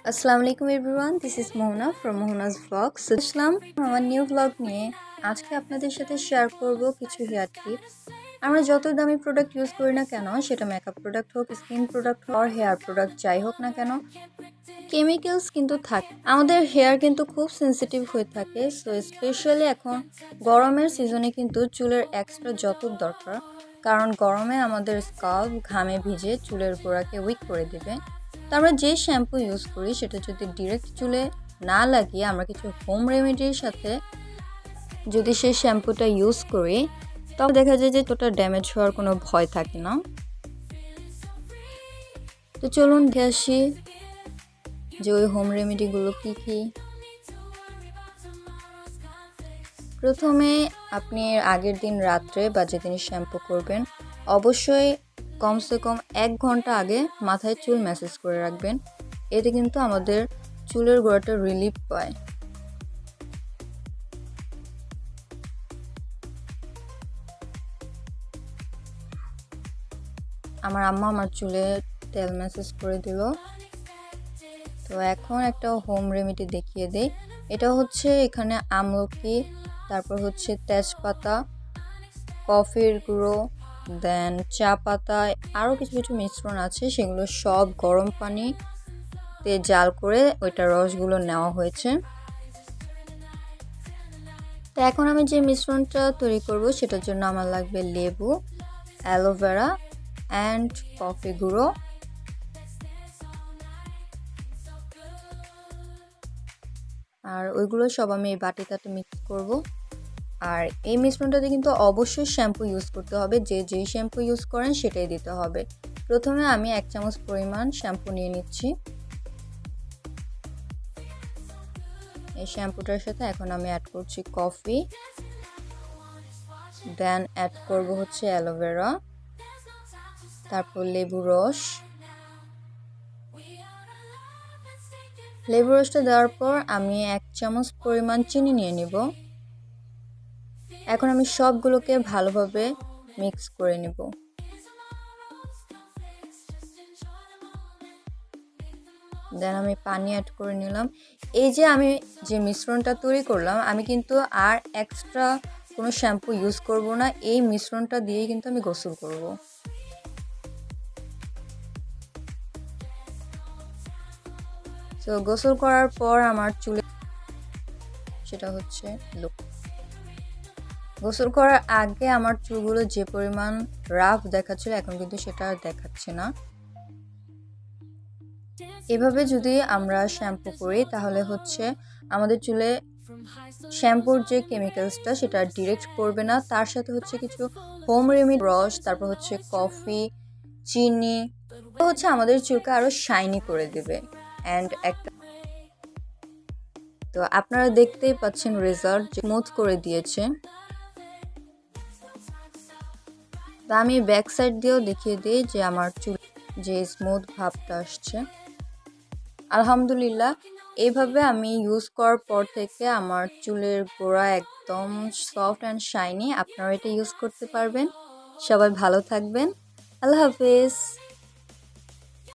আসসালামু আলাইকুম everyone, this is Mohona from Mohona's blogs. আসলাম আমার নিউ ব্লগ নিয়ে। আজকে আপনাদের সাথে শেয়ার করব কিছু হেয়ার টিপস। আমরা যত দামি প্রোডাক্ট ইউজ করি না কেন, সেটা মেকআপ প্রোডাক্ট হোক, স্কিন প্রোডাক্ট হোক, আর হেয়ার প্রোডাক্ট যাই হোক না কেন, কেমিক্যালস কিন্তু থাকে। আমাদের হেয়ার কিন্তু খুব সেন্সিটিভ হয়ে থাকে। সো স্পেশালি এখন গরমের সিজনে কিন্তু চুলের এক্সট্রা যত্ন দরকার, কারণ গরমে আমাদের স্কাল্প ঘামে ভিজে চুলের গোড়াকে উইক করে দেবে। তো আমরা যে শ্যাম্পু ইউজ করি সেটা যদি ডিরেক্ট চুলে না লাগিয়ে আমরা কিছু হোম রেমেডির সাথে যদি সেই শ্যাম্পুটা ইউজ করি, তবে দেখা যায় যে তোটা ড্যামেজ হওয়ার কোনো ভয় থাকে না। তো চলুন দেখে আসি যে ওই হোম রেমেডিগুলো কী কী। প্রথমে আপনি আগের দিন রাত্রে বা যেদিন শ্যাম্পু করবেন, অবশ্যই কমসে কম 1 ঘন্টা আগে মাথায় চুল ম্যাসেজ করে রাখবেন। এতে কিন্তু আমাদের চুলের গোড়াটা রিলিফ পায়। আমার আম্মা আমার চুলে তেল ম্যাসেজ করে দিল। তো এখন একটা হোম রেমেডি দেখিয়ে দেই। এটা হচ্ছে এখানে আমলকি, তারপর হচ্ছে তেজপাতা, কফির গুঁড়ো, দেন চা পাতা, আরও কিছু কিছু মিশ্রণ আছে, সেগুলো সব গরম পানিতে জাল করে ওইটা রসগুলো নেওয়া হয়েছে। তো এখন আমি যে মিশ্রণটা তৈরি করব সেটার জন্য আমার লাগবে লেবু, অ্যালোভেরা অ্যান্ড কফি গুঁড়ো। আর ওইগুলো সব আমি এই বাটিটাতে মিক্স করব। আর এই মিশ্রণটাতে কিন্তু অবশ্যই শ্যাম্পু ইউজ করতে হবে, যেই শ্যাম্পু ইউজ করেন সেটাই দিতে হবে। প্রথমে আমি 1 চামচ পরিমাণ শ্যাম্পু নিয়ে নিচ্ছি। এই শ্যাম্পুটার সাথে এখন আমি অ্যাড করছি কফি, দেন অ্যাড করব হচ্ছে অ্যালোভেরা, তারপর লেবু রস। লেবু রসটা দেওয়ার পর আমি 1 চামচ পরিমাণ চিনি নিয়ে নিব। এখন আমি সবগুলোকে ভালোভাবে মিক্স করে নেব। দেন আমি পানি অ্যাড করে নিলাম। এই যে আমি যে মিশ্রণটা তৈরি করলাম, আমি কিন্তু আর এক্সট্রা কোনো শ্যাম্পু ইউজ করব না। এই মিশ্রণটা দিয়েই কিন্তু আমি গোসল করব। তো গোসল করার পর আমার চুলে সেটা হচ্ছে লুক। গোসল করার আগে আমার চুলগুলো যে পরিমাণ রাফ দেখাচ্ছিল, এখন কিন্তু সেটা আর দেখাচ্ছে না। এভাবে যদি আমরা শ্যাম্পু করি তাহলে হচ্ছে আমাদের চুলে শ্যাম্পুর যে কেমিক্যালসটা সেটা ডিরেক্ট পড়বে না। তার সাথে হচ্ছে কিছু হোম রেমেডি রস, তারপর হচ্ছে কফি, চিনি হচ্ছে আমাদের চুলকে আরো শাইনি করে দেবে। অ্যান্ড একটা তো আপনারা দেখতেই পাচ্ছেন রেজাল্ট স্মুথ করে দিয়েছে। তো আমি ব্যাক সাইড দিয়েও দেখিয়ে দিই যে আমার চুল যে স্মুথ ভাবটা আসছে। আলহামদুলিল্লাহ, এইভাবে আমি ইউজ করার পর থেকে আমার চুলের গোড়া একদম সফট অ্যান্ড শাইনি। আপনারা এটা ইউজ করতে পারবেন। সবাই ভালো থাকবেন। আল্লাহ হাফেজ।